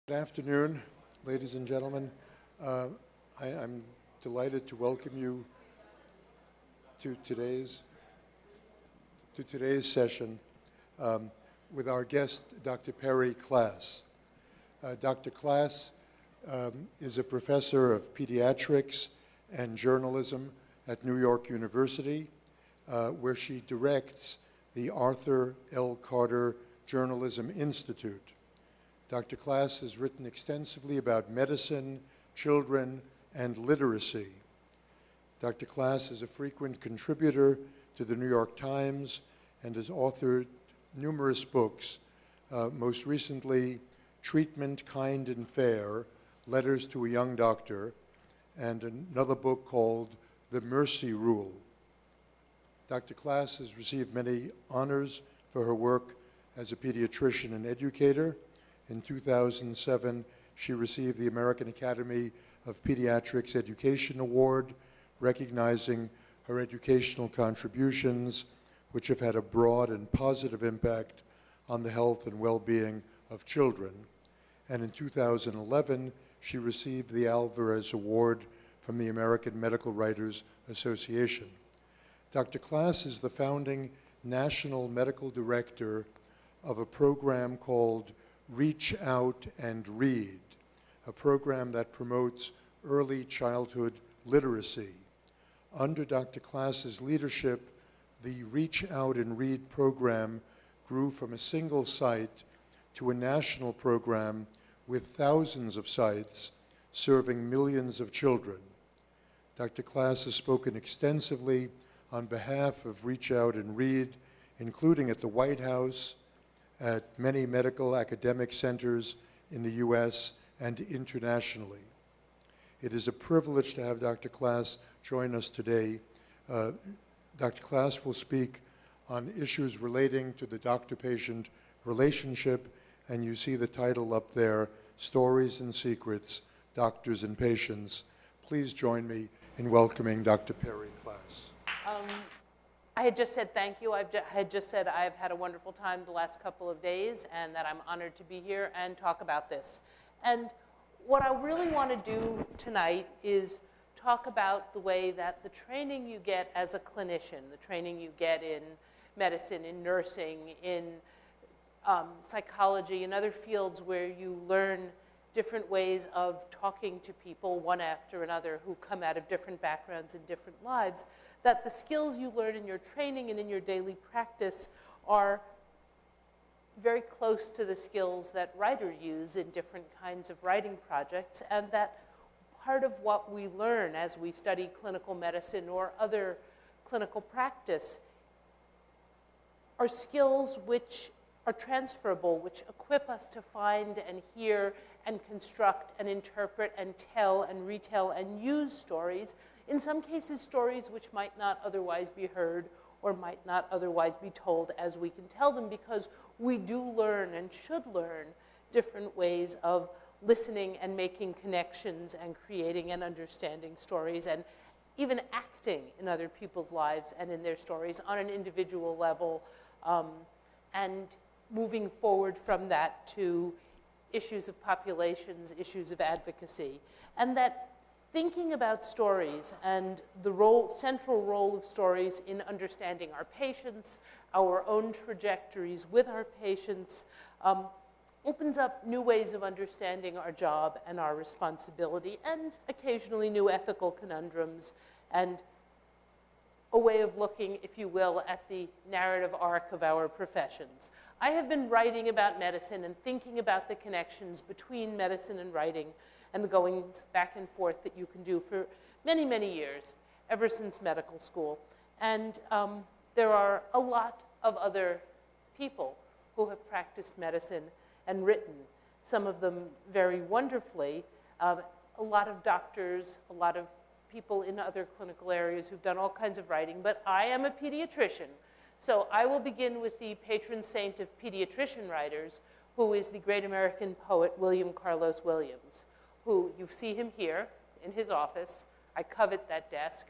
Good afternoon, ladies and gentlemen. I'm delighted to welcome you to today's session with our guest, Dr. Perri Klass. Dr. Klass is a professor of pediatrics and journalism at New York University, where she directs the Arthur L. Carter Journalism Institute. Dr. Klass has written extensively about medicine, children, and literacy. Dr. Klass is a frequent contributor to the New York Times and has authored numerous books, most recently Treatment, Kind and Fair, Letters to a Young Doctor, and another book called The Mercy Rule. Dr. Klass has received many honors for her work as a pediatrician and educator. In 2007, she received the American Academy of Pediatrics Education Award, recognizing her educational contributions, which have had a broad and positive impact on the health and well-being of children. And in 2011, she received the Alvarez Award from the American Medical Writers Association. Dr. Klass is the founding national medical director of a program called Reach Out and Read, a program that promotes early childhood literacy. Under Dr. Klass's leadership, the Reach Out and Read program grew from a single site to a national program with thousands of sites serving millions of children. Dr. Klass has spoken extensively on behalf of Reach Out and Read, including at the White House, at many medical academic centers in the US and internationally. It is a privilege to have Dr. Klass join us today. Dr. Klass will speak on issues relating to the doctor-patient relationship, and you see the title up there, Stories and Secrets, Doctors and Patients. Please join me in welcoming Dr. Perri Klass. I had just said thank you. I had just said I've had a wonderful time the last couple of days and that I'm honored to be here and talk about this. And what I really want to do tonight is talk about the way that the training you get as a clinician, the training you get in medicine, in nursing, in psychology, and other fields where you learn different ways of talking to people, one after another, who come out of different backgrounds and different lives, that the skills you learn in your training and in your daily practice are very close to the skills that writers use in different kinds of writing projects, and that part of what we learn as we study clinical medicine or other clinical practice are skills which are transferable, which equip us to find and hear and construct and interpret and tell and retell and use stories, in some cases stories which might not otherwise be heard or might not otherwise be told as we can tell them, because we do learn and should learn different ways of listening and making connections and creating and understanding stories and even acting in other people's lives and in their stories on an individual level, and moving forward from that to issues of populations, issues of advocacy. And that thinking about stories and the central role of stories in understanding our patients, our own trajectories with our patients, opens up new ways of understanding our job and our responsibility, and occasionally new ethical conundrums, and a way of looking, if you will, at the narrative arc of our professions. I have been writing about medicine and thinking about the connections between medicine and writing and the goings back and forth that you can do for many, many years, ever since medical school. And there are a lot of other people who have practiced medicine and written, some of them very wonderfully, a lot of doctors, a lot of people in other clinical areas who've done all kinds of writing, but I am a pediatrician. So I will begin with the patron saint of pediatrician writers, who is the great American poet William Carlos Williams, who you see him here in his office. I covet that desk.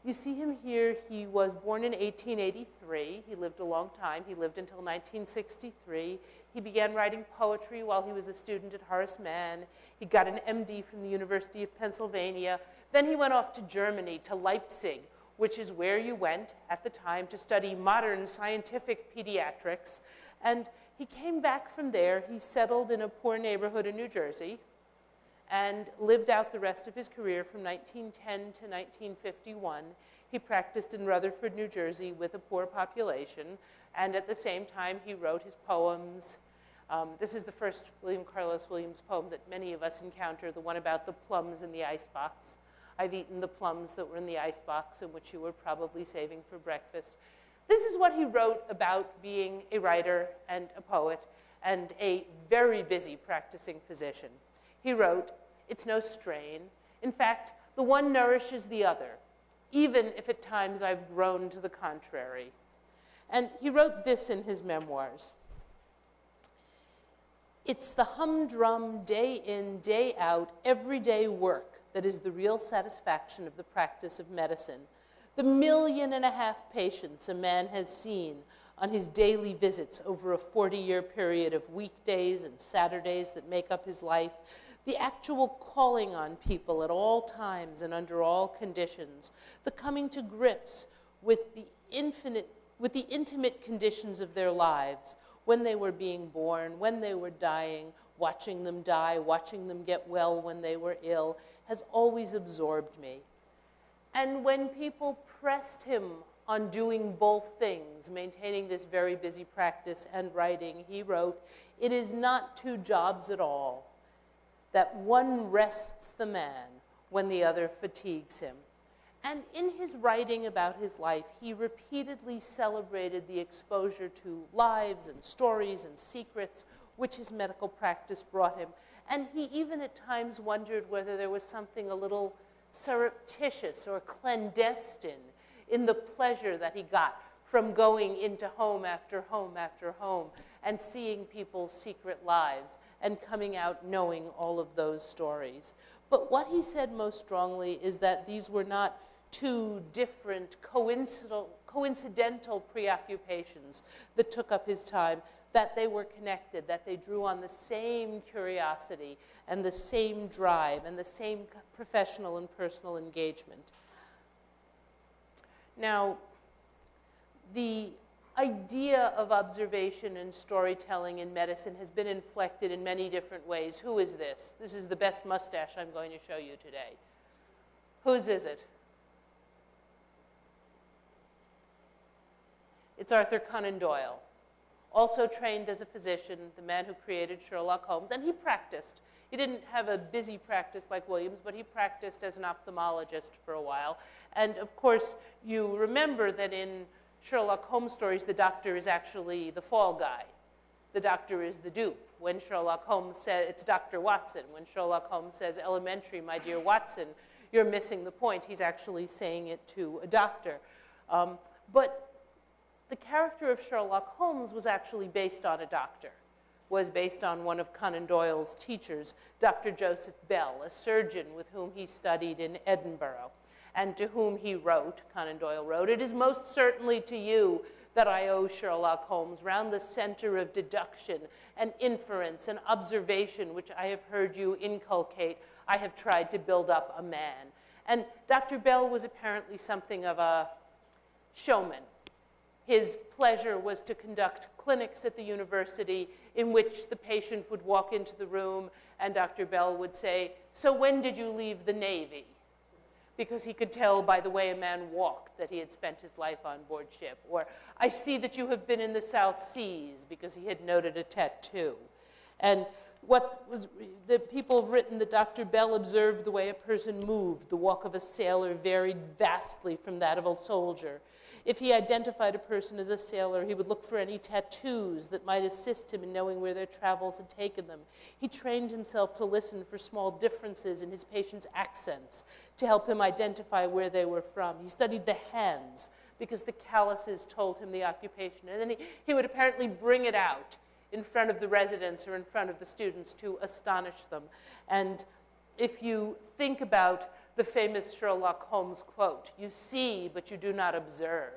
You see him here. He was born in 1883. He lived a long time. He lived until 1963. He began writing poetry while he was a student at Horace Mann. He got an MD from the University of Pennsylvania. Then he went off to Germany, to Leipzig, which is where you went at the time to study modern scientific pediatrics. And he came back from there. He settled in a poor neighborhood in New Jersey and lived out the rest of his career from 1910 to 1951. He practiced in Rutherford, New Jersey with a poor population, and at the same time he wrote his poems. This is the first William Carlos Williams poem that many of us encounter, the one about the plums in the icebox. I've eaten the plums that were in the icebox and which you were probably saving for breakfast. This is what he wrote about being a writer and a poet and a very busy practicing physician. He wrote, "It's no strain. In fact, the one nourishes the other, even if at times I've grown to the contrary." And he wrote this in his memoirs. "It's the humdrum, day in, day out, everyday work that is the real satisfaction of the practice of medicine. The 1.5 million patients a man has seen on his daily visits over a 40-year period of weekdays and Saturdays that make up his life, the actual calling on people at all times and under all conditions, the coming to grips with the intimate conditions of their lives, when they were being born, when they were dying, watching them die, watching them get well when they were ill, has always absorbed me." And when people pressed him on doing both things, maintaining this very busy practice and writing, he wrote, "It is not two jobs at all, that one rests the man when the other fatigues him." And in his writing about his life, he repeatedly celebrated the exposure to lives and stories and secrets which his medical practice brought him. And he even at times wondered whether there was something a little surreptitious or clandestine in the pleasure that he got from going into home after home after home and seeing people's secret lives and coming out knowing all of those stories. But what he said most strongly is that these were not two different coincidental preoccupations that took up his time, that they were connected, that they drew on the same curiosity and the same drive and the same professional and personal engagement. Now, the idea of observation and storytelling in medicine has been inflected in many different ways. Who is this? This is the best mustache I'm going to show you today. Whose is it? It's Arthur Conan Doyle, also trained as a physician, the man who created Sherlock Holmes, and he practiced. He didn't have a busy practice like Williams, but he practiced as an ophthalmologist for a while. And of course, you remember that in Sherlock Holmes stories, the doctor is actually the fall guy. The doctor is the dupe. When Sherlock Holmes says, it's Dr. Watson. When Sherlock Holmes says, "Elementary, my dear Watson," you're missing the point. He's actually saying it to a doctor. But the character of Sherlock Holmes was actually based on a doctor, was based on one of Conan Doyle's teachers, Dr. Joseph Bell, a surgeon with whom he studied in Edinburgh, and to whom he wrote, Conan Doyle wrote, "It is most certainly to you that I owe Sherlock Holmes, round the center of deduction and inference and observation which I have heard you inculcate, I have tried to build up a man." And Dr. Bell was apparently something of a showman. His pleasure was to conduct clinics at the university in which the patient would walk into the room and Dr. Bell would say, "So when did you leave the Navy?" Because he could tell by the way a man walked that he had spent his life on board ship. Or, "I see that you have been in the South Seas," because he had noted a tattoo. And the people have written that Dr. Bell observed the way a person moved. The walk of a sailor varied vastly from that of a soldier. If he identified a person as a sailor, he would look for any tattoos that might assist him in knowing where their travels had taken them. He trained himself to listen for small differences in his patients' accents to help him identify where they were from. He studied the hands because the calluses told him the occupation. And then he would apparently bring it out in front of the residents or in front of the students to astonish them. And if you think about the famous Sherlock Holmes quote, "You see, but you do not observe."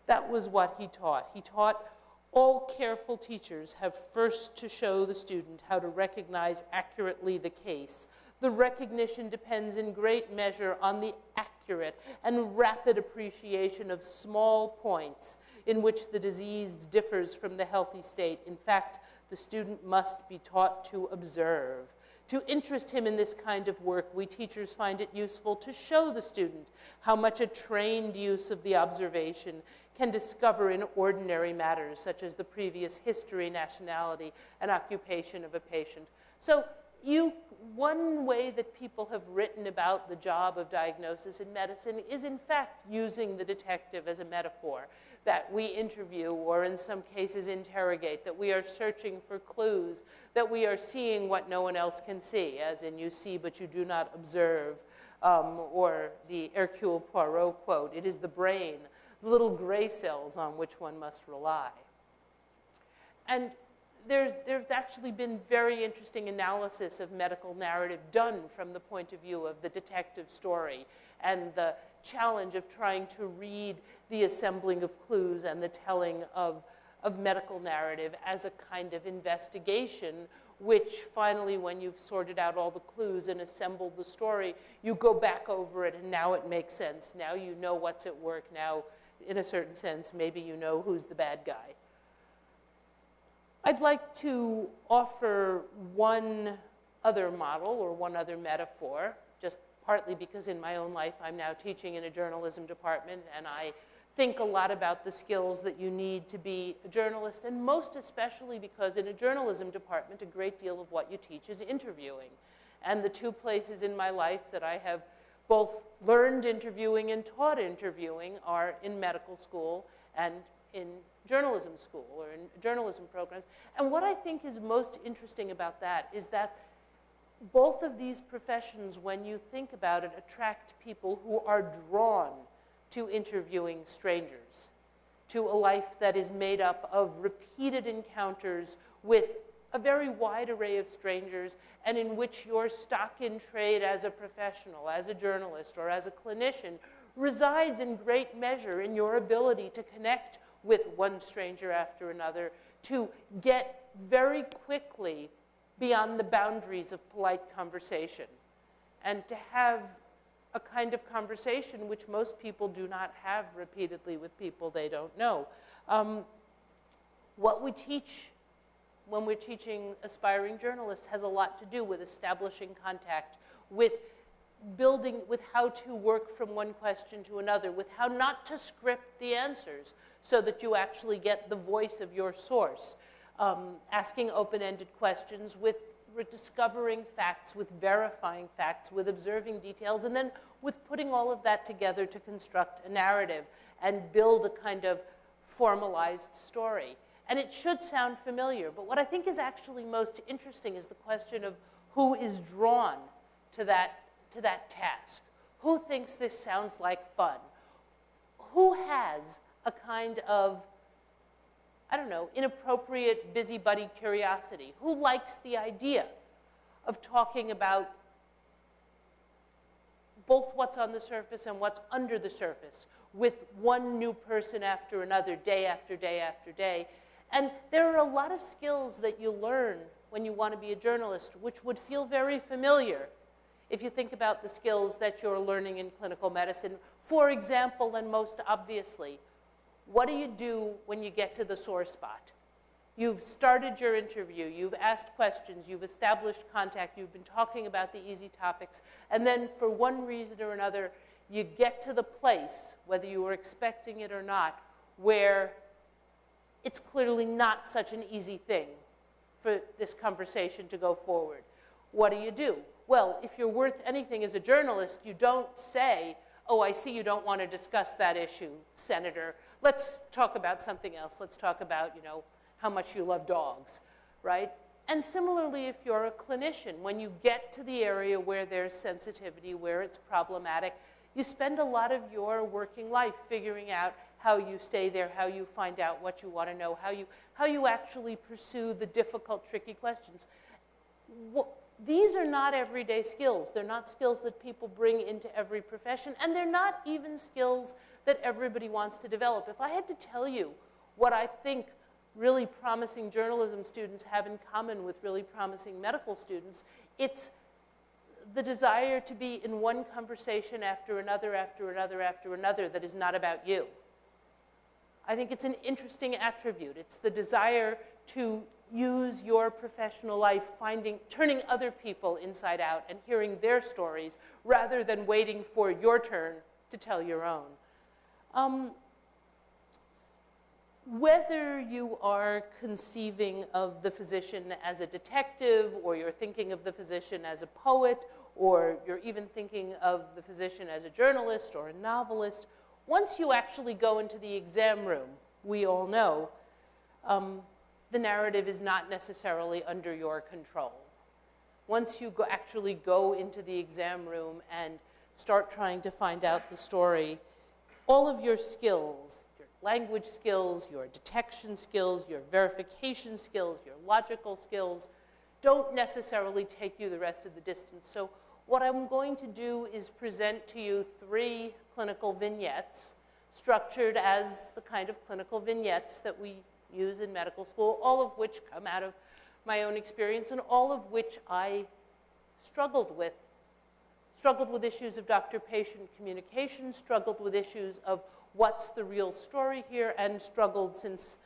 That was what he taught. He taught all careful teachers have first to show the student how to recognize accurately the case. The recognition depends in great measure on the accurate and rapid appreciation of small points in which the diseased differs from the healthy state. In fact, the student must be taught to observe. To interest him in this kind of work, we teachers find it useful to show the student how much a trained use of the observation can discover in ordinary matters, such as the previous history, nationality, and occupation of a patient. So one way that people have written about the job of diagnosis in medicine is in fact using the detective as a metaphor, that we interview or in some cases interrogate, that we are searching for clues, that we are seeing what no one else can see, as in you see but you do not observe, or the Hercule Poirot quote, "It is the brain, the little gray cells on which one must rely." And there's actually been very interesting analysis of medical narrative done from the point of view of the detective story and the challenge of trying to read the assembling of clues and the telling of medical narrative as a kind of investigation, which finally, when you've sorted out all the clues and assembled the story, you go back over it and now it makes sense. Now you know what's at work. Now, in a certain sense, maybe you know who's the bad guy. I'd like to offer one other model or one other metaphor, just partly because in my own life I'm now teaching in a journalism department and I think a lot about the skills that you need to be a journalist, and most especially because in a journalism department a great deal of what you teach is interviewing. And the two places in my life that I have both learned interviewing and taught interviewing are in medical school and in journalism school or in journalism programs. And what I think is most interesting about that is that both of these professions, when you think about it, attract people who are drawn to interviewing strangers, to a life that is made up of repeated encounters with a very wide array of strangers, and in which your stock in trade as a professional, as a journalist, or as a clinician resides in great measure in your ability to connect with one stranger after another, to get very quickly beyond the boundaries of polite conversation, and to have a kind of conversation which most people do not have repeatedly with people they don't know. What we teach when we're teaching aspiring journalists has a lot to do with establishing contact, with building, with how to work from one question to another, with how not to script the answers so that you actually get the voice of your source, asking open-ended questions, with discovering facts, with verifying facts, with observing details, and then with putting all of that together to construct a narrative and build a kind of formalized story. And it should sound familiar, but what I think is actually most interesting is the question of who is drawn to that task. Who thinks this sounds like fun? Who has a kind of, I don't know, inappropriate busybody curiosity? Who likes the idea of talking about both what's on the surface and what's under the surface with one new person after another, day after day after day? And there are a lot of skills that you learn when you want to be a journalist, which would feel very familiar if you think about the skills that you're learning in clinical medicine. For example, and most obviously, what do you do when you get to the sore spot? You've started your interview, you've asked questions, you've established contact, you've been talking about the easy topics, and then for one reason or another, you get to the place, whether you were expecting it or not, where it's clearly not such an easy thing for this conversation to go forward. What do? Well, if you're worth anything as a journalist, you don't say, "Oh, I see you don't want to discuss that issue, Senator. Let's talk about something else. Let's talk about, how much you love dogs," right? And similarly, if you're a clinician, when you get to the area where there's sensitivity, where it's problematic, you spend a lot of your working life figuring out how you stay there, how you find out what you want to know, how you actually pursue the difficult, tricky questions. these are not everyday skills. They're not skills that people bring into every profession, and they're not even skills that everybody wants to develop. If I had to tell you what I think really promising journalism students have in common with really promising medical students, it's the desire to be in one conversation after another, after another, after another that is not about you. I think it's an interesting attribute. It's the desire to use your professional life, turning other people inside out and hearing their stories rather than waiting for your turn to tell your own. Whether you are conceiving of the physician as a detective, or you're thinking of the physician as a poet, or you're even thinking of the physician as a journalist or a novelist, once you actually go into the exam room, we all know, the narrative is not necessarily under your control. Once you actually go into the exam room and start trying to find out the story, all of your skills, your language skills, your detection skills, your verification skills, your logical skills, don't necessarily take you the rest of the distance. So what I'm going to do is present to you 3 clinical vignettes structured as the kind of clinical vignettes that we use in medical school, all of which come out of my own experience and all of which I struggled with issues of doctor-patient communication, struggled with issues of what's the real story here, and struggled, since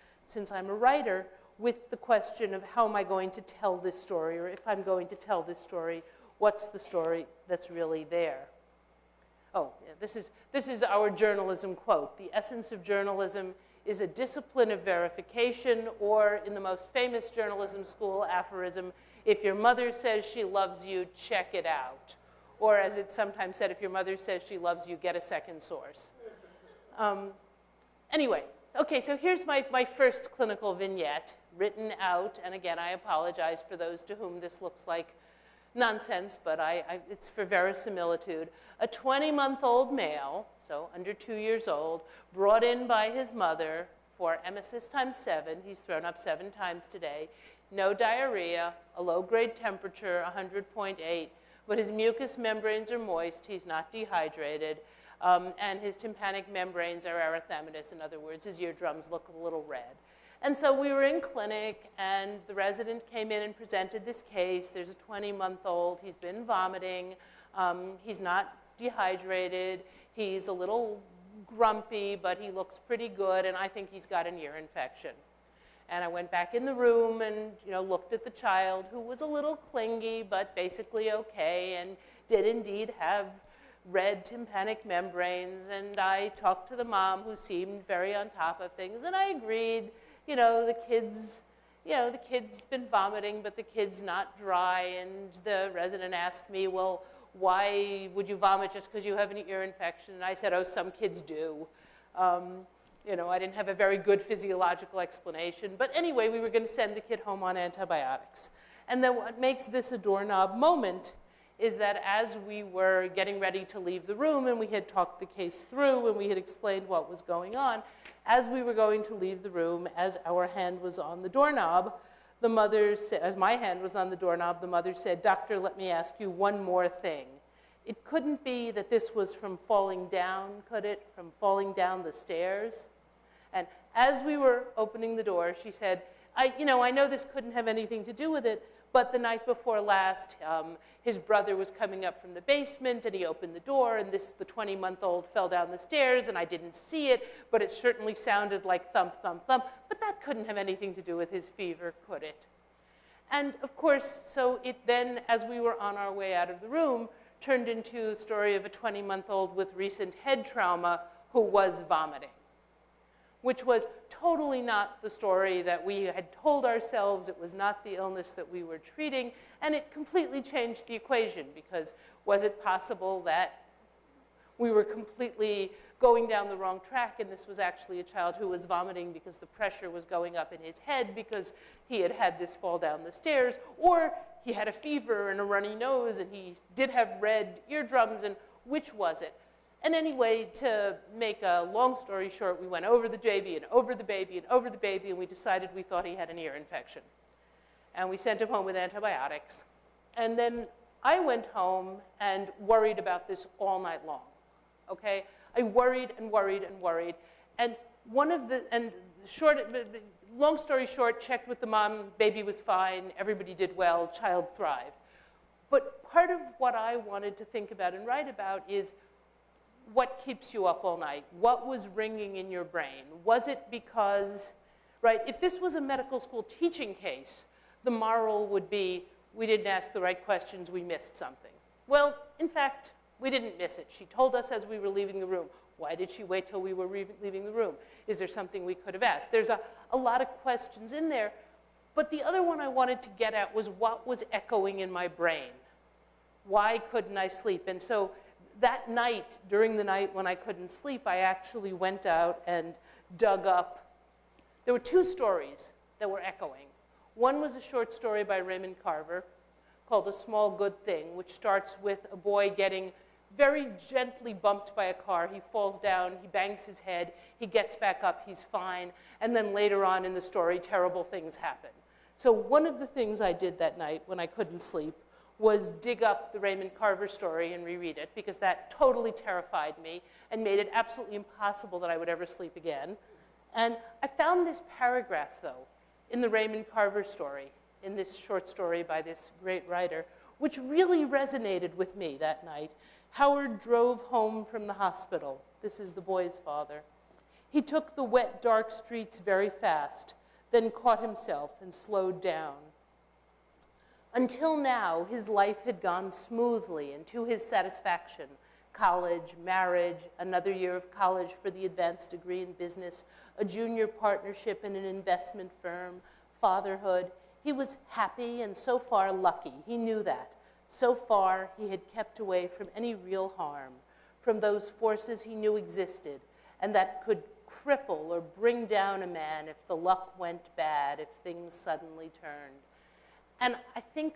I'm a writer, with the question of how am I going to tell this story, or if I'm going to tell this story, what's the story that's really there? Oh, yeah, this is our journalism quote. The essence of journalism is a discipline of verification, or in the most famous journalism school aphorism, if your mother says she loves you, check it out. Or as it's sometimes said, if your mother says she loves you, get a second source. Anyway, okay, so here's my first clinical vignette written out. And again, I apologize for those to whom this looks like nonsense, but it's for verisimilitude. A 20-month-old male, so under 2 years old, brought in by his mother for emesis times 7. He's thrown up 7 times today. No diarrhea, a low-grade temperature, 100.8. But his mucous membranes are moist, he's not dehydrated, and his tympanic membranes are erythematous. In other words, his eardrums look a little red. And so we were in clinic, and the resident came in and presented this case. There's a 20-month-old, he's been vomiting, he's not dehydrated, he's a little grumpy, but he looks pretty good, and I think he's got an ear infection. And I went back in the room and looked at the child, who was a little clingy, but basically okay, and did indeed have red tympanic membranes. And I talked to the mom, who seemed very on top of things, and I agreed, the kid's been vomiting, but the kid's not dry. And the resident asked me, well, why would you vomit just because you have an ear infection? And I said, oh, some kids do. I didn't have a very good physiological explanation. But anyway, we were going to send the kid home on antibiotics. And then what makes this a doorknob moment is that as we were getting ready to leave the room, and we had talked the case through, and we had explained what was going on, as we were going to leave the room, as our hand was on the doorknob, the mother said, as my hand was on the doorknob, the mother said, "Doctor, let me ask you one more thing. It couldn't be that this was from falling down, could it? From falling down the stairs?" And as we were opening the door, she said, I know this couldn't have anything to do with it, but the night before last, his brother was coming up from the basement, and he opened the door, and the 20-month-old fell down the stairs, and I didn't see it, but it certainly sounded like thump, thump, thump. But that couldn't have anything to do with his fever, could it? And of course, so it then, as we were on our way out of the room, turned into a story of a 20-month-old with recent head trauma who was vomiting, which was totally not the story that we had told ourselves. It was not the illness that we were treating, and it completely changed the equation, because was it possible that we were completely going down the wrong track, and this was actually a child who was vomiting because the pressure was going up in his head because he had had this fall down the stairs, or he had a fever and a runny nose, and he did have red eardrums, and which was it? And anyway, to make a long story short, we went over the baby and over the baby and over the baby, and we decided we thought he had an ear infection. And we sent him home with antibiotics. And then I went home and worried about this all night long, okay? I worried and worried and worried. And long story short, checked with the mom, baby was fine, everybody did well, child thrived. But part of what I wanted to think about and write about is what keeps you up all night? What was ringing in your brain? Was it because, right, if this was a medical school teaching case, the moral would be, we didn't ask the right questions, we missed something. Well, in fact, we didn't miss it. She told us as we were leaving the room. Why did she wait till we were leaving the room? Is there something we could have asked? There's a lot of questions in there. But the other one I wanted to get at was what was echoing in my brain. Why couldn't I sleep? And so that night, during the night when I couldn't sleep, I actually went out and dug up. There were two stories that were echoing. One was a short story by Raymond Carver called A Small Good Thing, which starts with a boy getting very gently bumped by a car. He falls down, he bangs his head, he gets back up, he's fine. And then later on in the story, terrible things happen. So one of the things I did that night when I couldn't sleep was dig up the Raymond Carver story and reread it, because that totally terrified me and made it absolutely impossible that I would ever sleep again. And I found this paragraph, though, in the Raymond Carver story, in this short story by this great writer, which really resonated with me that night. Howard drove home from the hospital. This is the boy's father. He took the wet, dark streets very fast, then caught himself and slowed down. Until now, his life had gone smoothly and to his satisfaction. College, marriage, another year of college for the advanced degree in business, a junior partnership in an investment firm, fatherhood. He was happy and so far lucky. He knew that. So far, he had kept away from any real harm, from those forces he knew existed and that could cripple or bring down a man if the luck went bad, if things suddenly turned. And I think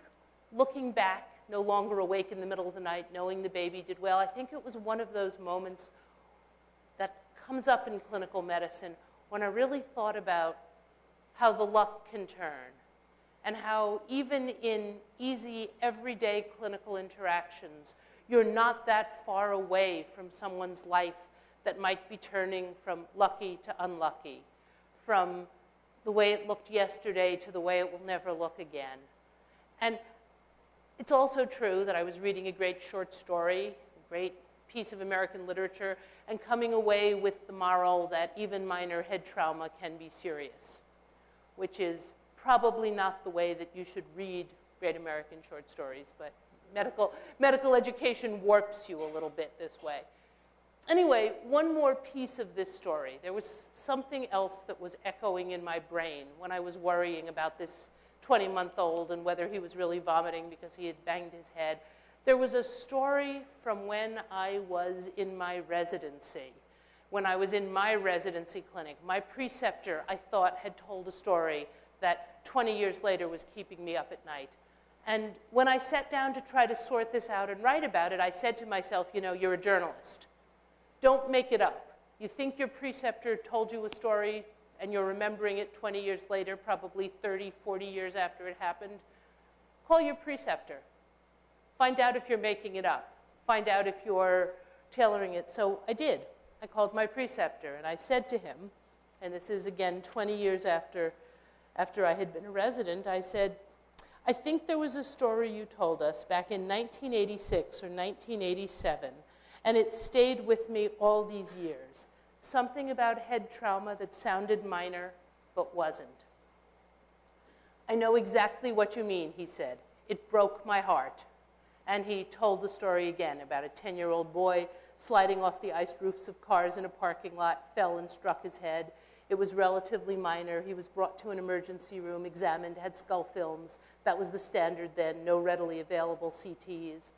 looking back, no longer awake in the middle of the night, knowing the baby did well, I think it was one of those moments that comes up in clinical medicine when I really thought about how the luck can turn and how even in easy, everyday clinical interactions, you're not that far away from someone's life that might be turning from lucky to unlucky, from the way it looked yesterday to the way it will never look again. And it's also true that I was reading a great short story, a great piece of American literature, and coming away with the moral that even minor head trauma can be serious, which is probably not the way that you should read great American short stories, but medical education warps you a little bit this way. Anyway, one more piece of this story. There was something else that was echoing in my brain when I was worrying about this 20-month-old and whether he was really vomiting because he had banged his head. There was a story from when I was in my residency. When I was in my residency clinic, my preceptor, I thought, had told a story that 20 years later was keeping me up at night. And when I sat down to try to sort this out and write about it, I said to myself, you know, you're a journalist. Don't make it up. You think your preceptor told you a story and you're remembering it 20 years later, probably 30, 40 years after it happened. Call your preceptor. Find out if you're making it up. Find out if you're tailoring it. So I did. I called my preceptor and I said to him, and this is again 20 years after I had been a resident, I said, I think there was a story you told us back in 1986 or 1987, and it stayed with me all these years. Something about head trauma that sounded minor, but wasn't. I know exactly what you mean, he said. It broke my heart. And he told the story again about a 10-year-old boy sliding off the iced roofs of cars in a parking lot, fell and struck his head. It was relatively minor. He was brought to an emergency room, examined, had skull films. That was the standard then, no readily available CTs.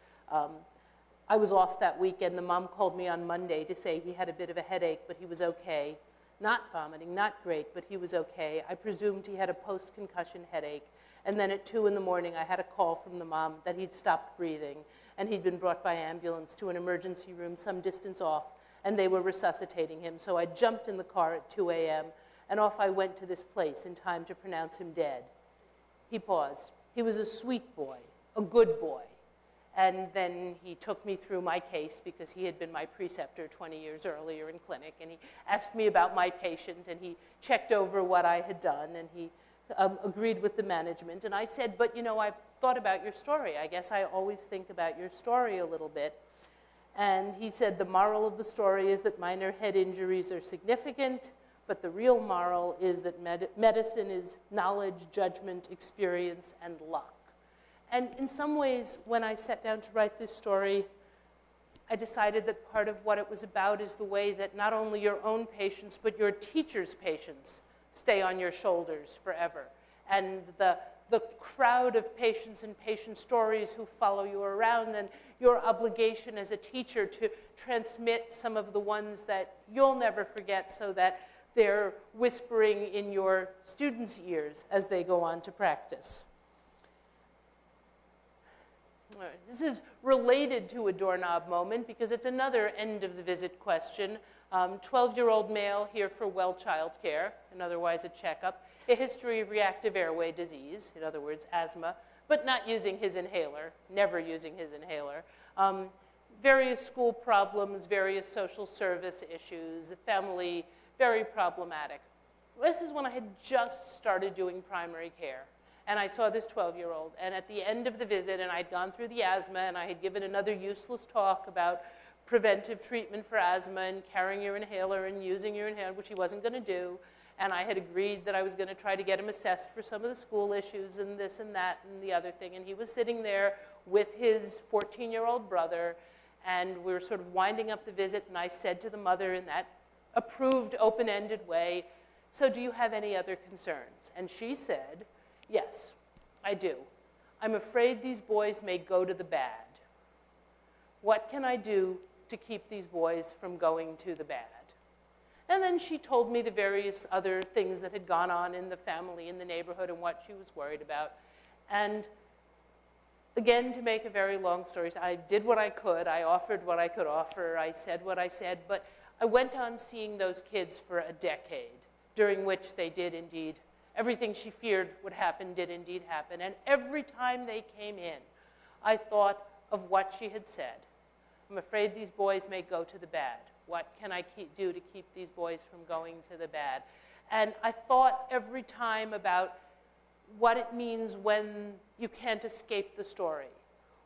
I was off that weekend. The mom called me on Monday to say he had a bit of a headache, but he was okay. Not vomiting, not great, but he was okay. I presumed he had a post-concussion headache. And then at 2 in the morning, I had a call from the mom that he'd stopped breathing, and he'd been brought by ambulance to an emergency room some distance off, and they were resuscitating him. So I jumped in the car at 2 a.m., and off I went to this place in time to pronounce him dead. He paused. He was a sweet boy, a good boy. And then he took me through my case because he had been my preceptor 20 years earlier in clinic. And he asked me about my patient, and he checked over what I had done, and he agreed with the management. And I said, but you know, I thought about your story. I guess I always think about your story a little bit. And he said, the moral of the story is that minor head injuries are significant, but the real moral is that medicine is knowledge, judgment, experience, and luck. And in some ways, when I sat down to write this story, I decided that part of what it was about is the way that not only your own patients, but your teacher's patients stay on your shoulders forever. And the crowd of patients and patient stories who follow you around, and your obligation as a teacher to transmit some of the ones that you'll never forget so that they're whispering in your students' ears as they go on to practice. This is related to a doorknob moment because it's another end of the visit question. 12-year-old male here for well child care, and otherwise a checkup. A history of reactive airway disease, in other words, asthma, but not using his inhaler, never using his inhaler. Various school problems, various social service issues, family, very problematic. This is when I had just started doing primary care. And I saw this 12-year-old. And at the end of the visit, and I'd gone through the asthma, and I had given another useless talk about preventive treatment for asthma and carrying your inhaler and using your inhaler, which he wasn't going to do. And I had agreed that I was going to try to get him assessed for some of the school issues and this and that and the other thing. And he was sitting there with his 14-year-old brother, and we were sort of winding up the visit, and I said to the mother in that approved, open-ended way, so do you have any other concerns? And she said, yes, I do. I'm afraid these boys may go to the bad. What can I do to keep these boys from going to the bad? And then she told me the various other things that had gone on in the family, in the neighborhood, and what she was worried about. And again, to make a very long story, I did what I could. I offered what I could offer. I said what I said. But I went on seeing those kids for a decade, during which they did indeed everything she feared would happen did indeed happen. And every time they came in, I thought of what she had said. I'm afraid these boys may go to the bad. What can I do to keep these boys from going to the bad? And I thought every time about what it means when you can't escape the story,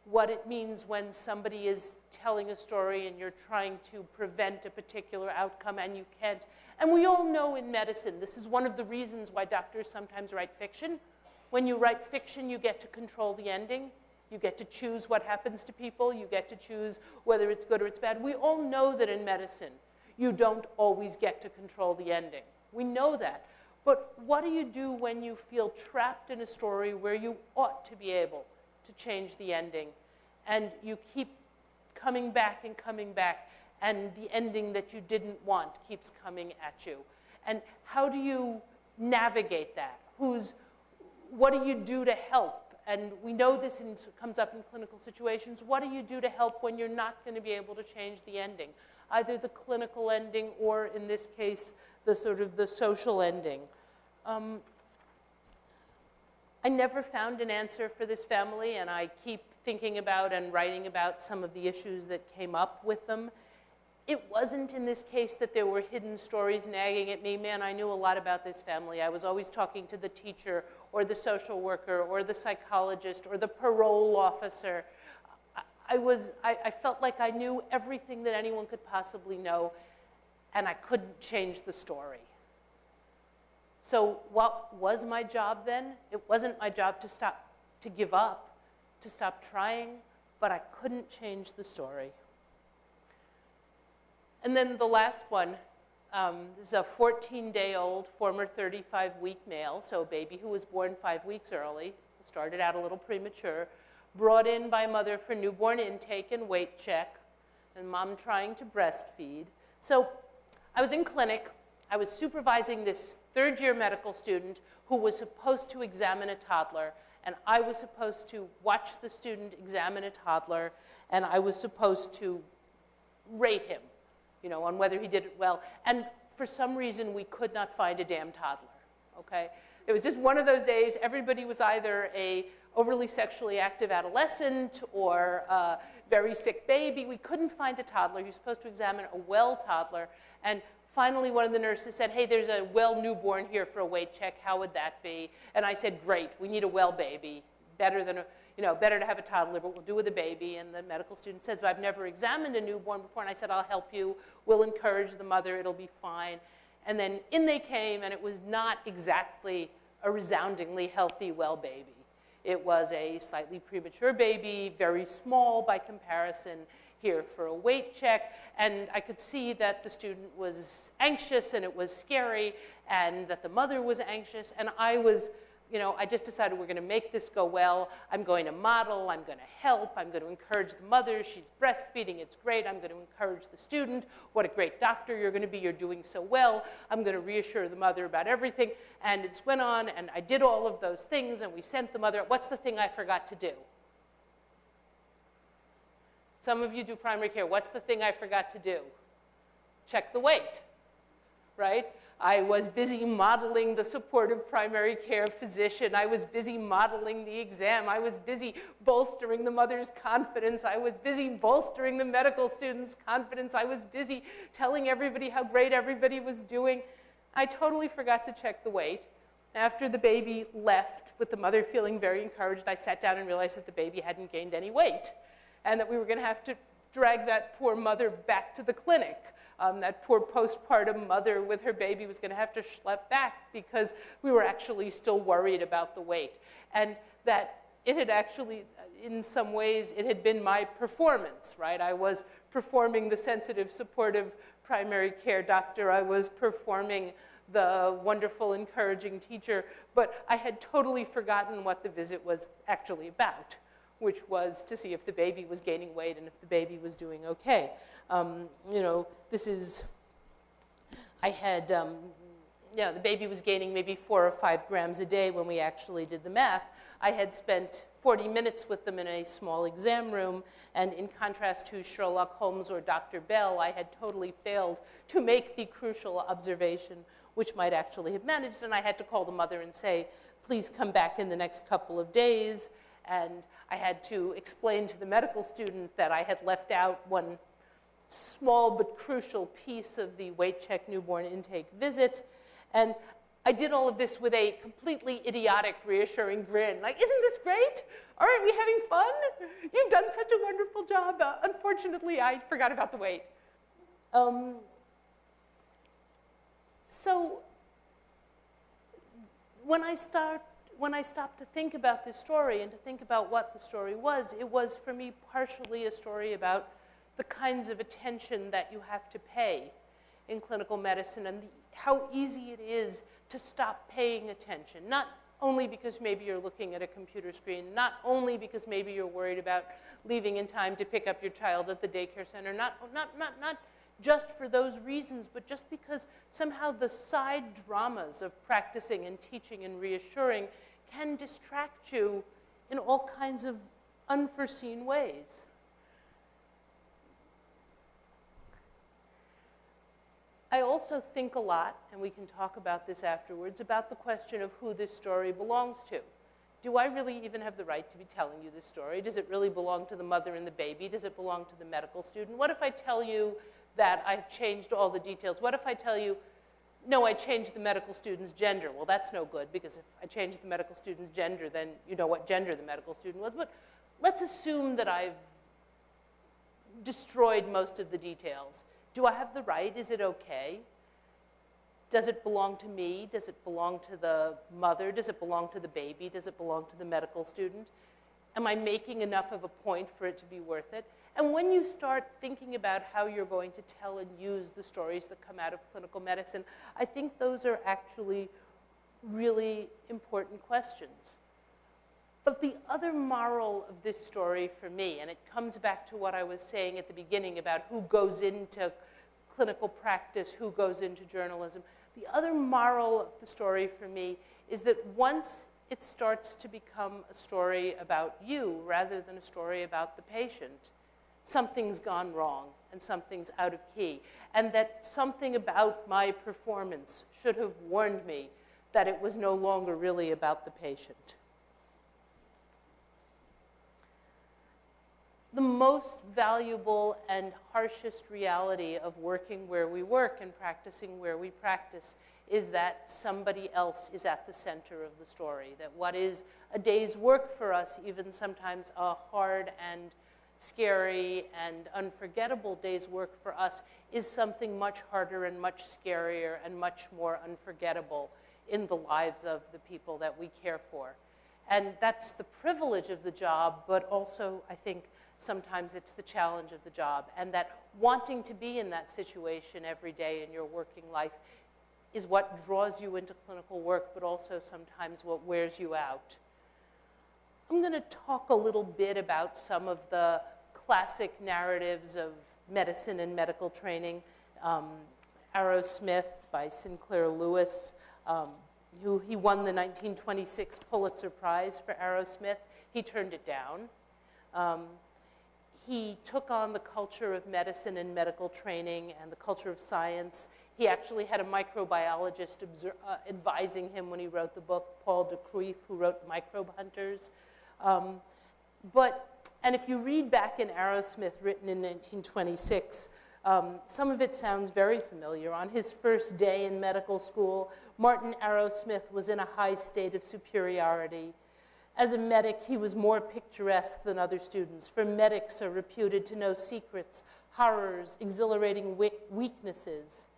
what it means when somebody is telling a story and you're trying to prevent a particular outcome and you can't. And we all know in medicine, this is one of the reasons why doctors sometimes write fiction. When you write fiction, you get to control the ending. You get to choose what happens to people. You get to choose whether it's good or it's bad. We all know that in medicine, you don't always get to control the ending. We know that. But what do you do when you feel trapped in a story where you ought to be able to change the ending, and you keep coming back, and the ending that you didn't want keeps coming at you? And how do you navigate that? What do you do to help? And we know this comes up in clinical situations. What do you do to help when you're not going to be able to change the ending? Either the clinical ending or, in this case, the sort of the social ending. I never found an answer for this family, and I keep thinking about and writing about some of the issues that came up with them. It wasn't in this case that there were hidden stories nagging at me. Man, I knew a lot about this family. I was always talking to the teacher or the social worker or the psychologist or the parole officer. I felt like I knew everything that anyone could possibly know, and I couldn't change the story. So what was my job then? It wasn't my job to give up, to stop trying, but I couldn't change the story. And then the last one, this is a 14-day-old, former 35-week male, so a baby who was born 5 weeks early, started out a little premature, brought in by mother for newborn intake and weight check, and mom trying to breastfeed. So I was in clinic. I was supervising this third-year medical student who was supposed to examine a toddler, and I was supposed to watch the student examine a toddler, and I was supposed to rate him, on whether he did it well. And for some reason, we could not find a damn toddler, okay? It was just one of those days. Everybody was either a overly sexually active adolescent or a very sick baby. We couldn't find a toddler. You're supposed to examine a well toddler. And finally, one of the nurses said, hey, there's a well newborn here for a weight check. How would that be? And I said, great, we need a well baby. Better than better to have a toddler, but we'll do with a baby. And the medical student says, but I've never examined a newborn before. And I said, I'll help you. We'll encourage the mother. It'll be fine. And then in they came, and it was not exactly a resoundingly healthy well baby. It was a slightly premature baby, very small by comparison, here for a weight check. And I could see that the student was anxious, and it was scary, and that the mother was anxious. And I was, I just decided we're going to make this go well. I'm going to model. I'm going to help. I'm going to encourage the mother. She's breastfeeding. It's great. I'm going to encourage the student. What a great doctor you're going to be. You're doing so well. I'm going to reassure the mother about everything. And it went on, and I did all of those things, and we sent the mother. What's the thing I forgot to do? Some of you do primary care. What's the thing I forgot to do? Check the weight, right? I was busy modeling the supportive primary care physician. I was busy modeling the exam. I was busy bolstering the mother's confidence. I was busy bolstering the medical student's confidence. I was busy telling everybody how great everybody was doing. I totally forgot to check the weight. After the baby left, with the mother feeling very encouraged, I sat down and realized that the baby hadn't gained any weight, and that we were going to have to drag that poor mother back to the clinic. That poor postpartum mother with her baby was going to have to schlep back because we were actually still worried about the weight. And that it had actually, in some ways, it had been my performance, right? I was performing the sensitive, supportive primary care doctor. I was performing the wonderful, encouraging teacher. But I had totally forgotten what the visit was actually about, which was to see if the baby was gaining weight and if the baby was doing okay. The baby was gaining maybe 4 or 5 grams a day when we actually did the math. I had spent 40 minutes with them in a small exam room, and in contrast to Sherlock Holmes or Dr. Bell, I had totally failed to make the crucial observation, which might actually have managed, and I had to call the mother and say, please come back in the next couple of days. And I had to explain to the medical student that I had left out one small but crucial piece of the weight check newborn intake visit. And I did all of this with a completely idiotic, reassuring grin. Like, isn't this great? Aren't we having fun? You've done such a wonderful job. Unfortunately, I forgot about the weight. So when I stopped to think about this story and to think about what the story was, it was for me partially a story about the kinds of attention that you have to pay in clinical medicine and how easy it is to stop paying attention. Not only because maybe you're looking at a computer screen, not only because maybe you're worried about leaving in time to pick up your child at the daycare center, not just for those reasons, but just because somehow the side dramas of practicing and teaching and reassuring can distract you in all kinds of unforeseen ways. I also think a lot, and we can talk about this afterwards, about the question of who this story belongs to. Do I really even have the right to be telling you this story? Does it really belong to the mother and the baby? Does it belong to the medical student? What if I tell you that I've changed all the details? What if I tell you, no, I changed the medical student's gender? Well, that's no good, because if I changed the medical student's gender, then you know what gender the medical student was. But let's assume that I've destroyed most of the details. Do I have the right? Is it okay? Does it belong to me? Does it belong to the mother? Does it belong to the baby? Does it belong to the medical student? Am I making enough of a point for it to be worth it? And when you start thinking about how you're going to tell and use the stories that come out of clinical medicine, I think those are actually really important questions. But the other moral of this story for me, and it comes back to what I was saying at the beginning about who goes into clinical practice, who goes into journalism, the other moral of the story for me is that once it starts to become a story about you rather than a story about the patient, something's gone wrong and something's out of key, and that something about my performance should have warned me that it was no longer really about the patient. the most valuable and harshest reality of working where we work and practicing where we practice is that somebody else is at the center of the story, that what is a day's work for us, even sometimes a hard and scary and unforgettable day's work for us, is something much harder and much scarier and much more unforgettable in the lives of the people that we care for. And that's the privilege of the job, but also, I think, sometimes it's the challenge of the job. And that wanting to be in that situation every day in your working life is what draws you into clinical work, but also sometimes what wears you out. I'm going to talk a little bit about some of the classic narratives of medicine and medical training. Arrowsmith by Sinclair Lewis, he won the 1926 Pulitzer Prize for Arrowsmith. He turned it down. He took on the culture of medicine and medical training and the culture of science. He actually had a microbiologist advising him when he wrote the book, Paul de Kruif, who wrote Microbe Hunters. And if you read back in Arrowsmith, written in 1926, some of it sounds very familiar. On his first day in medical school, Martin Arrowsmith was in a high state of superiority. As a medic, he was more picturesque than other students, for medics are reputed to know secrets, horrors, exhilarating wickednesses.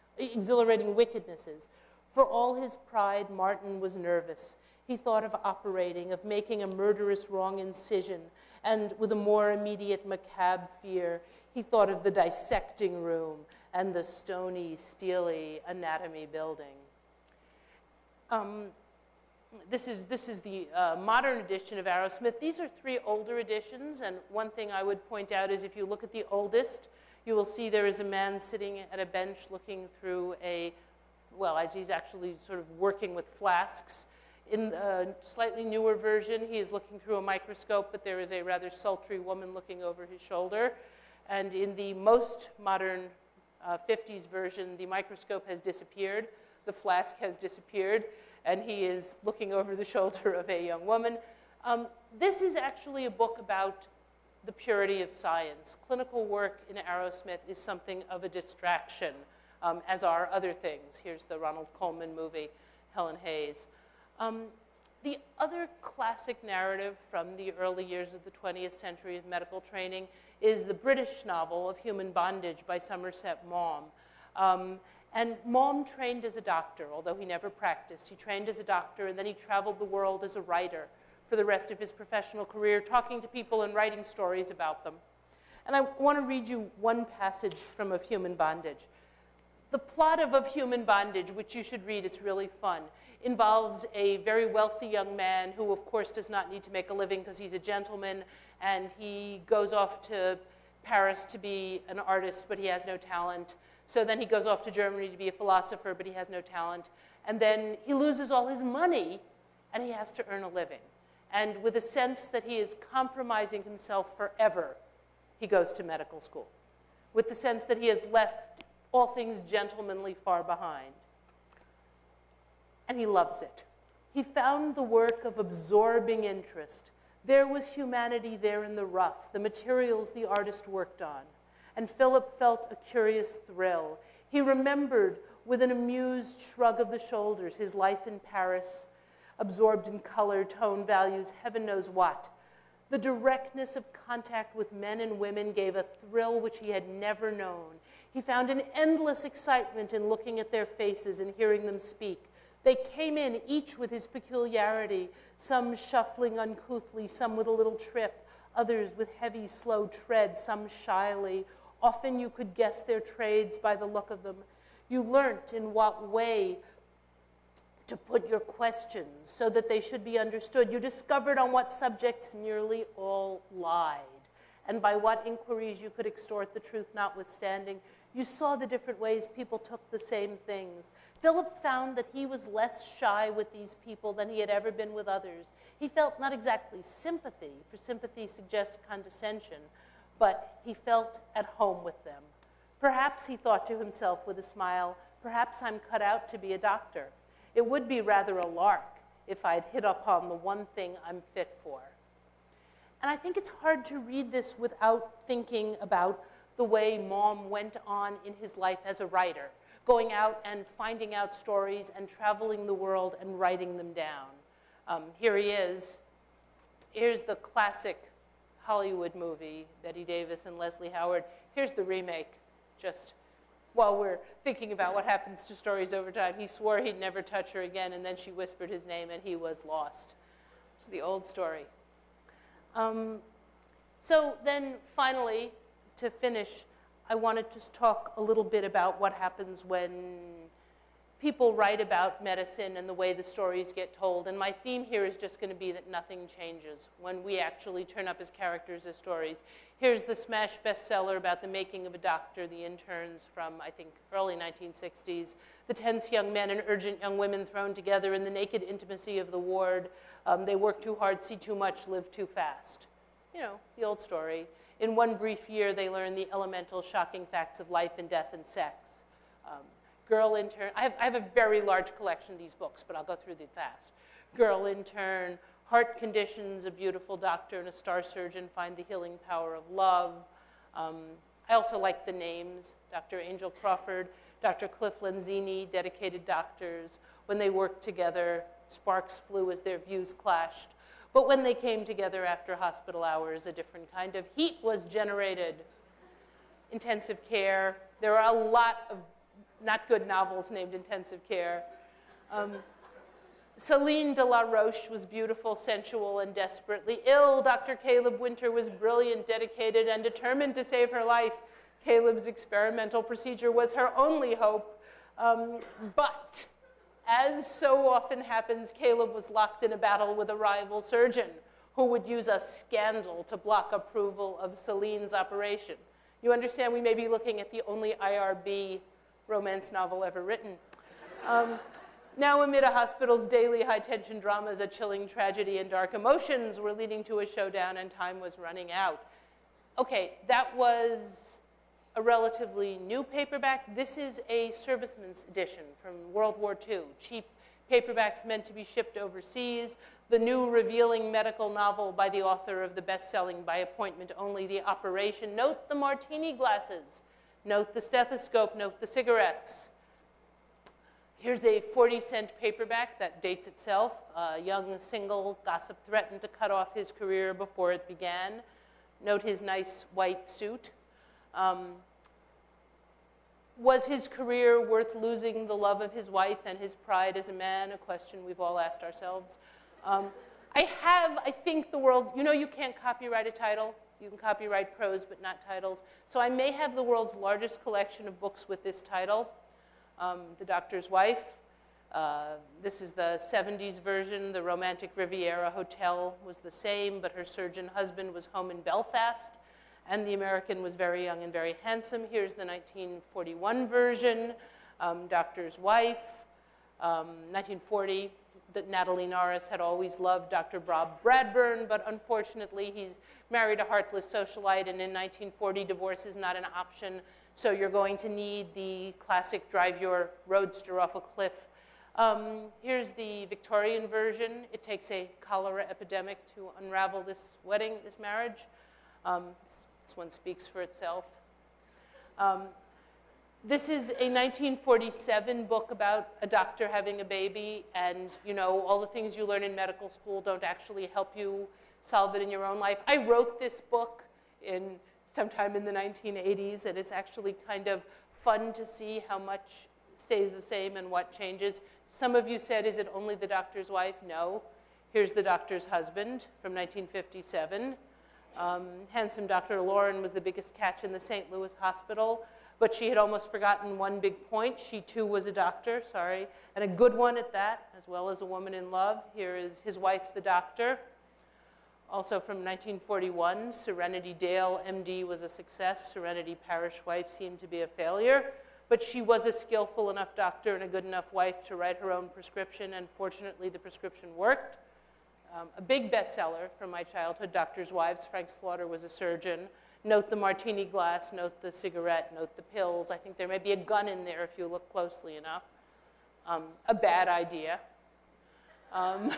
For all his pride, Martin was nervous. He thought of operating, of making a murderous wrong incision, and with a more immediate macabre fear, he thought of the dissecting room and the stony, steely anatomy building. This is the modern edition of Arrowsmith. These are 3 older editions, and one thing I would point out is if you look at the oldest, you will see there is a man sitting at a bench looking through he's actually sort of working with flasks. In the slightly newer version, he is looking through a microscope, but there is a rather sultry woman looking over his shoulder. And in the most modern 50s version, the microscope has disappeared, the flask has disappeared, and he is looking over the shoulder of a young woman. This is actually a book about the purity of science. Clinical work in Arrowsmith is something of a distraction, as are other things. Here's the Ronald Colman movie, Helen Hayes. The other classic narrative from the early years of the 20th century of medical training is the British novel of Human Bondage by Somerset Maugham. And Maugham trained as a doctor, although he never practiced. He trained as a doctor, and then he traveled the world as a writer for the rest of his professional career, talking to people and writing stories about them. And I want to read you one passage from Of Human Bondage. The plot of Human Bondage, which you should read, it's really fun, involves a very wealthy young man who, of course, does not need to make a living because he's a gentleman, and he goes off to Paris to be an artist, but he has no talent. So then he goes off to Germany to be a philosopher, but he has no talent. And then he loses all his money, and he has to earn a living. And with a sense that he is compromising himself forever, he goes to medical school, with the sense that he has left all things gentlemanly far behind. And he loves it. He found the work of absorbing interest. There was humanity there in the rough, the materials the artist worked on. And Philip felt a curious thrill. He remembered, with an amused shrug of the shoulders, his life in Paris, absorbed in color, tone, values, heaven knows what. The directness of contact with men and women gave a thrill which he had never known. He found an endless excitement in looking at their faces and hearing them speak. They came in, each with his peculiarity, some shuffling uncouthly, some with a little trip, others with heavy, slow tread, some shyly. Often you could guess their trades by the look of them. You learnt in what way to put your questions so that they should be understood. You discovered on what subjects nearly all lied, and by what inquiries you could extort the truth notwithstanding. You saw the different ways people took the same things. Philip found that he was less shy with these people than he had ever been with others. He felt not exactly sympathy, for sympathy suggests condescension, but he felt at home with them. Perhaps, he thought to himself with a smile, perhaps I'm cut out to be a doctor. It would be rather a lark if I'd hit upon the one thing I'm fit for. And I think it's hard to read this without thinking about the way Mom went on in his life as a writer, going out and finding out stories and traveling the world and writing them down. Here he is. Here's the classic Hollywood movie, Bette Davis and Leslie Howard. Here's the remake, just while we're thinking about what happens to stories over time. He swore he'd never touch her again, and then she whispered his name, and he was lost. It's the old story. So then finally, to finish, I want to just talk a little bit about what happens when people write about medicine and the way the stories get told. And my theme here is just going to be that nothing changes when we actually turn up as characters as stories. Here's the smash bestseller about the making of a doctor, The Interns, from, I think, early 1960s. The tense young men and urgent young women thrown together in the naked intimacy of the ward. They work too hard, see too much, live too fast. You know, the old story. In one brief year, they learn the elemental, shocking facts of life and death and sex. Girl intern, I have a very large collection of these books, but I'll go through them fast. Girl intern, heart conditions, a beautiful doctor and a star surgeon find the healing power of love. I also like the names, Dr. Angel Crawford, Dr. Cliff Lenzini, dedicated doctors. When they worked together, sparks flew as their views clashed. But when they came together after hospital hours, a different kind of heat was generated. Intensive care, there are a lot of not good novels named Intensive Care. Celine de la Roche was beautiful, sensual, and desperately ill. Dr. Caleb Winter was brilliant, dedicated, and determined to save her life. Caleb's experimental procedure was her only hope. But, as so often happens, Caleb was locked in a battle with a rival surgeon who would use a scandal to block approval of Celine's operation. You understand we may be looking at the only IRB romance novel ever written. Now amid a hospital's daily high-tension dramas, a chilling tragedy and dark emotions were leading to a showdown, and time was running out. Okay, that was a relatively new paperback. This is a serviceman's edition from World War II. Cheap paperbacks meant to be shipped overseas. The new revealing medical novel by the author of the best-selling By Appointment Only, The Operation. Note the martini glasses. Note the stethoscope, note the cigarettes. Here's a 40-cent paperback that dates itself. A young single gossip threatened to cut off his career before it began. Note his nice white suit. Was his career worth losing the love of his wife and his pride as a man? A question we've all asked ourselves. I think the world's, you know you can't copyright a title. You can copyright prose, but not titles. So I may have the world's largest collection of books with this title, The Doctor's Wife. This is the 70s version. The Romantic Riviera Hotel was the same, but her surgeon husband was home in Belfast, and the American was very young and very handsome. Here's the 1941 version, Doctor's Wife. 1940. That Natalie Norris had always loved Dr. Bob Bradburn, but unfortunately he's married a heartless socialite, and in 1940 divorce is not an option, so you're going to need the classic drive your roadster off a cliff. Here's the Victorian version. It takes a cholera epidemic to unravel this wedding, this marriage. This one speaks for itself. This is a 1947 book about a doctor having a baby, and you know, all the things you learn in medical school don't actually help you solve it in your own life. I wrote this book sometime in the 1980s, and it's actually kind of fun to see how much stays the same and what changes. Some of you said, is it only The Doctor's Wife? No. Here's The Doctor's Husband from 1957. Handsome Dr. Lauren was the biggest catch in the St. Louis hospital. But she had almost forgotten one big point. She, too, was a doctor, sorry, and a good one at that, as well as a woman in love. Here is His Wife, the Doctor. Also from 1941, Serenity Dale, MD, was a success. Serenity Parish Wife seemed to be a failure. But she was a skillful enough doctor and a good enough wife to write her own prescription, and fortunately, the prescription worked. A big bestseller from my childhood, Doctors' Wives. Frank Slaughter was a surgeon. Note the martini glass, note the cigarette, note the pills. I think there may be a gun in there if you look closely enough. A bad idea. Never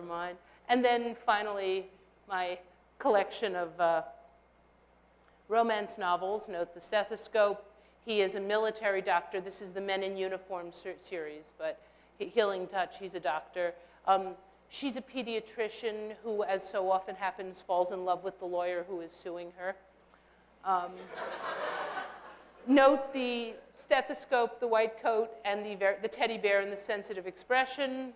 mind. And then finally, my collection of romance novels. Note the stethoscope. He is a military doctor. This is the Men in Uniform series, but Healing Touch, he's a doctor. She's a pediatrician who, as so often happens, falls in love with the lawyer who is suing her. Note the stethoscope, the white coat, and the teddy bear and the sensitive expression.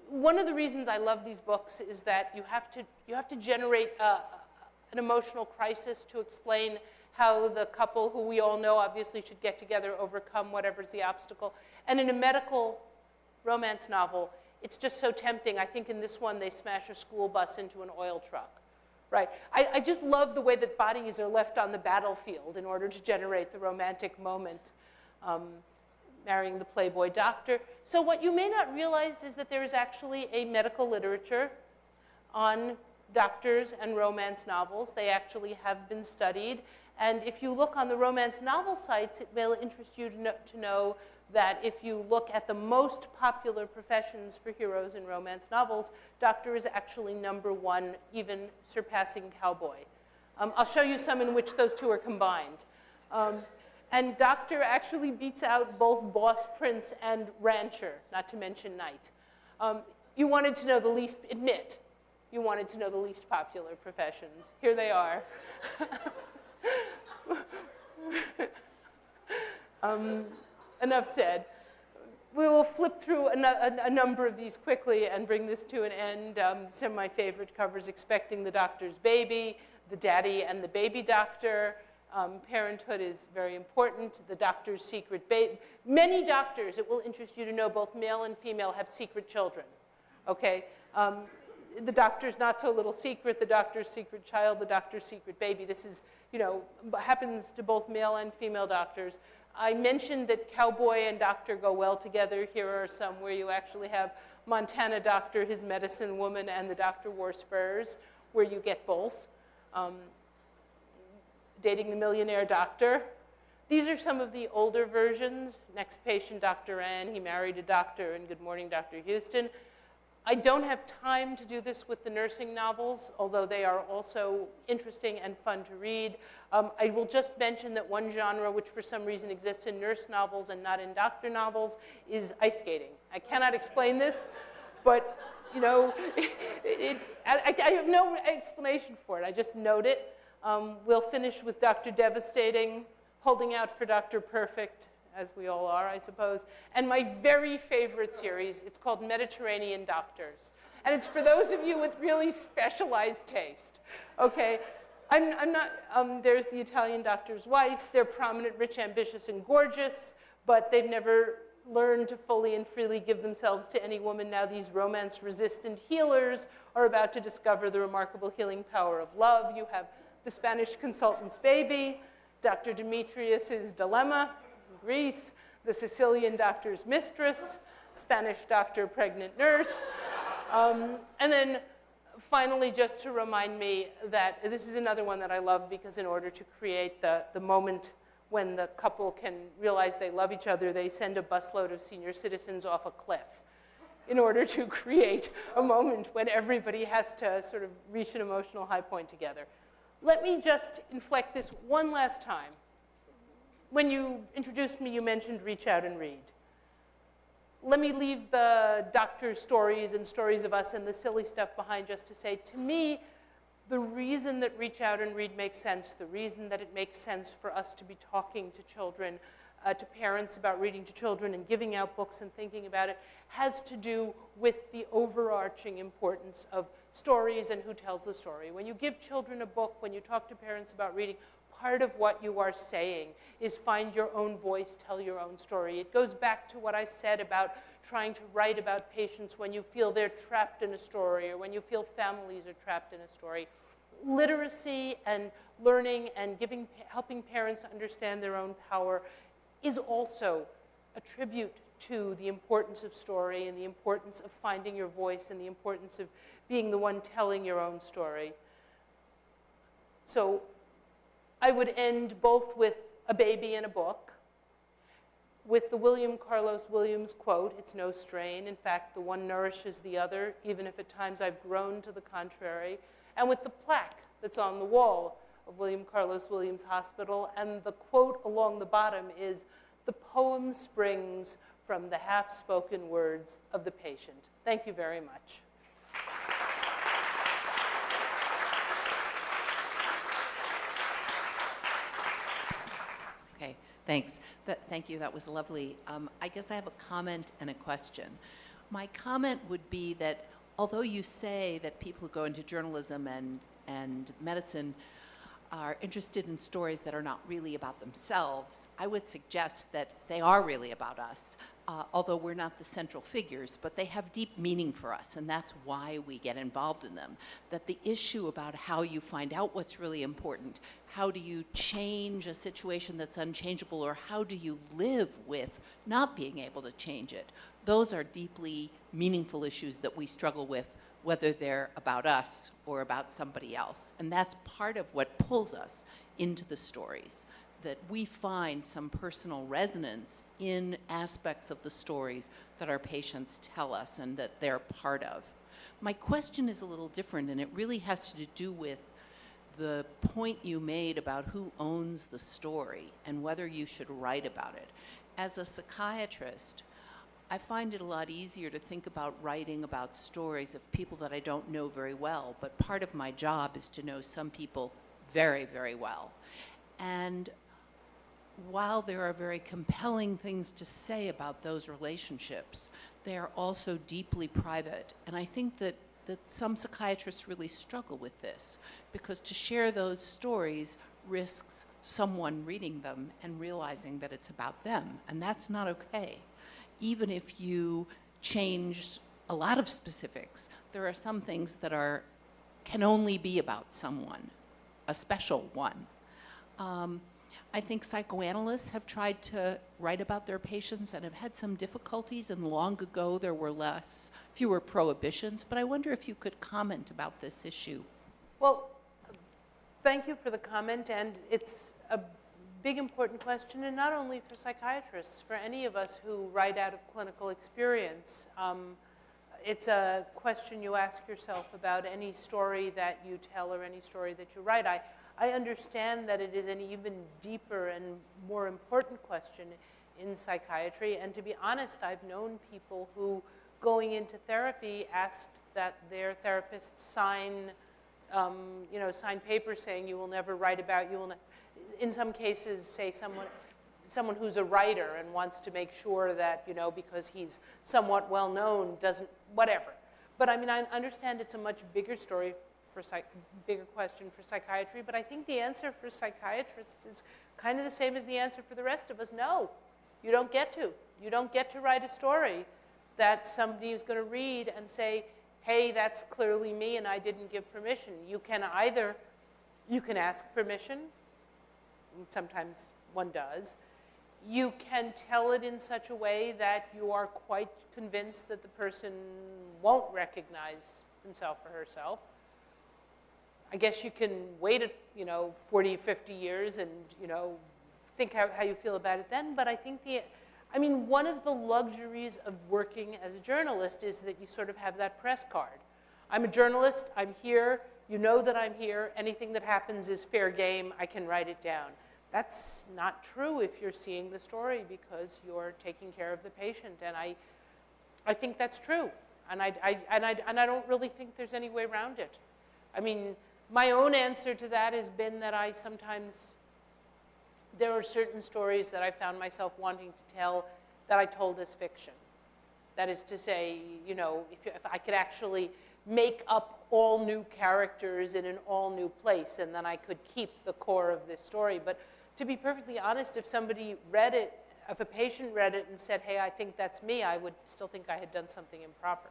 One of the reasons I love these books is that you have to generate an emotional crisis to explain how the couple, who we all know obviously should get together, overcome whatever's the obstacle. And in a medical romance novel, it's just so tempting. I think in this one they smash a school bus into an oil truck. Right. I just love the way that bodies are left on the battlefield in order to generate the romantic moment. Marrying the Playboy doctor. So what you may not realize is that there is actually a medical literature on doctors and romance novels. They actually have been studied. And if you look on the romance novel sites, it will interest you to know that if you look at the most popular professions for heroes in romance novels, doctor is actually #1, even surpassing cowboy. I'll show you some in which those two are combined. And doctor actually beats out both boss, prince, and rancher, not to mention knight. You wanted to know the least, admit, you wanted to know the least popular professions. Here they are. Enough said. We will flip through a number of these quickly and bring this to an end. Some of my favorite covers: Expecting the Doctor's Baby, The Daddy and the Baby Doctor. Parenthood is very important. The Doctor's Secret Baby. Many doctors, it will interest you to know, both male and female, have secret children. Okay? The Doctor's Not So Little Secret, The Doctor's Secret Child, The Doctor's Secret Baby. This is, happens to both male and female doctors. I mentioned that cowboy and doctor go well together. Here are some where you actually have Montana Doctor, his medicine woman, and the Doctor wore spurs, where you get both. Dating the Millionaire Doctor. These are some of the older versions. Next Patient, Dr. Ann. He married a doctor, and Good Morning, Dr. Houston. I don't have time to do this with the nursing novels, although they are also interesting and fun to read. I will just mention that one genre which for some reason exists in nurse novels and not in doctor novels is ice skating. I cannot explain this, but I have no explanation for it. I just note it. We'll finish with Dr. Devastating, Holding Out for Dr. Perfect, as we all are, I suppose. And my very favorite series, it's called Mediterranean Doctors. And it's for those of you with really specialized taste, okay? I'm not, there's the Italian doctor's wife. They're prominent, rich, ambitious, and gorgeous, but they've never learned to fully and freely give themselves to any woman. Now these romance-resistant healers are about to discover the remarkable healing power of love. You have the Spanish consultant's baby, Dr. Demetrius's dilemma, Greece, the Sicilian doctor's mistress, Spanish doctor, pregnant nurse. And then finally, just to remind me that this is another one that I love, because in order to create the moment when the couple can realize they love each other, they send a busload of senior citizens off a cliff in order to create a moment when everybody has to sort of reach an emotional high point together. Let me just inflect this one last time. When you introduced me, you mentioned Reach Out and Read. Let me leave the doctor's stories and stories of us and the silly stuff behind just to say, to me, the reason that Reach Out and Read makes sense, the reason that it makes sense for us to be talking to children, to parents about reading to children and giving out books and thinking about it, has to do with the overarching importance of stories and who tells the story. When you give children a book, when you talk to parents about reading, part of what you are saying is find your own voice, tell your own story. It goes back to what I said about trying to write about patients when you feel they're trapped in a story, or when you feel families are trapped in a story. Literacy and learning and helping parents understand their own power is also a tribute to the importance of story and the importance of finding your voice and the importance of being the one telling your own story. So I would end both with a baby and a book. with the William Carlos Williams quote, "It's no strain. In fact, the one nourishes the other, even if at times I've grown to the contrary." And with the plaque that's on the wall of William Carlos Williams Hospital, and the quote along the bottom is, "The poem springs from the half-spoken words of the patient." Thank you very much. Okay, thanks. Thank you, that was lovely. I guess I have a comment and a question. My comment would be that although you say that people who go into journalism and medicine are interested in stories that are not really about themselves, I would suggest that they are really about us, although we're not the central figures, but they have deep meaning for us, and that's why we get involved in them. That the issue about how you find out what's really important, how do you change a situation that's unchangeable, or how do you live with not being able to change it, those are deeply meaningful issues that we struggle with, whether they're about us or about somebody else. And that's part of what pulls us into the stories, that we find some personal resonance in aspects of the stories that our patients tell us and that they're part of. My question is a little different, and it really has to do with the point you made about who owns the story and whether you should write about it. As a psychiatrist, I find it a lot easier to think about writing about stories of people that I don't know very well, but part of my job is to know some people very, very well. And while there are very compelling things to say about those relationships, they are also deeply private. And I think that some psychiatrists really struggle with this, because to share those stories risks someone reading them and realizing that it's about them, and that's not okay. Even if you change a lot of specifics, there are some things that can only be about someone, a special one. I think psychoanalysts have tried to write about their patients and have had some difficulties, and long ago there were fewer prohibitions, but I wonder if you could comment about this issue. Well, thank you for the comment, and it's a big, important question, and not only for psychiatrists, for any of us who write out of clinical experience. It's a question you ask yourself about any story that you tell or any story that you write. I understand that it is an even deeper and more important question in psychiatry, and to be honest, I've known people who, going into therapy, asked that their therapist sign papers saying you will never write about, in some cases, say someone who's a writer and wants to make sure that, because he's somewhat well known, doesn't, whatever. But I mean, I understand it's a much bigger story bigger question for psychiatry, but I think the answer for psychiatrists is kind of the same as the answer for the rest of us. No, you don't get to. You don't get to write a story that somebody is going to read and say, hey, that's clearly me and I didn't give permission. You can ask permission, and sometimes one does. You can tell it in such a way that you are quite convinced that the person won't recognize himself or herself. I guess you can wait 40, 50 years and, think how you feel about it then. But I think one of the luxuries of working as a journalist is that you sort of have that press card. I'm a journalist, I'm here, you know that I'm here, anything that happens is fair game, I can write it down. That's not true if you're seeing the story because you're taking care of the patient. And I think that's true. And I don't really think there's any way around it. I mean, my own answer to that has been that there are certain stories that I found myself wanting to tell that I told as fiction. That is to say, if I could actually make up all new characters in an all new place, and then I could keep the core of this story. But to be perfectly honest, if somebody read it, if a patient read it and said, hey, I think that's me, I would still think I had done something improper.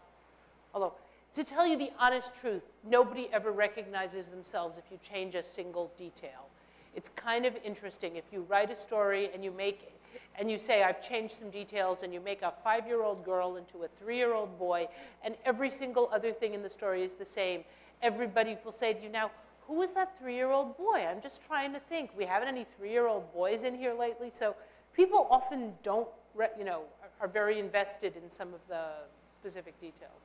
Although, to tell you the honest truth, nobody ever recognizes themselves if you change a single detail. It's kind of interesting if you write a story and you say, I've changed some details, and you make a 5-year-old girl into a 3-year-old boy, and every single other thing in the story is the same. Everybody will say to you, now, who is that 3-year-old boy? I'm just trying to think. We haven't any 3-year-old boys in here lately, so people often don't you know, are very invested in some of the specific details.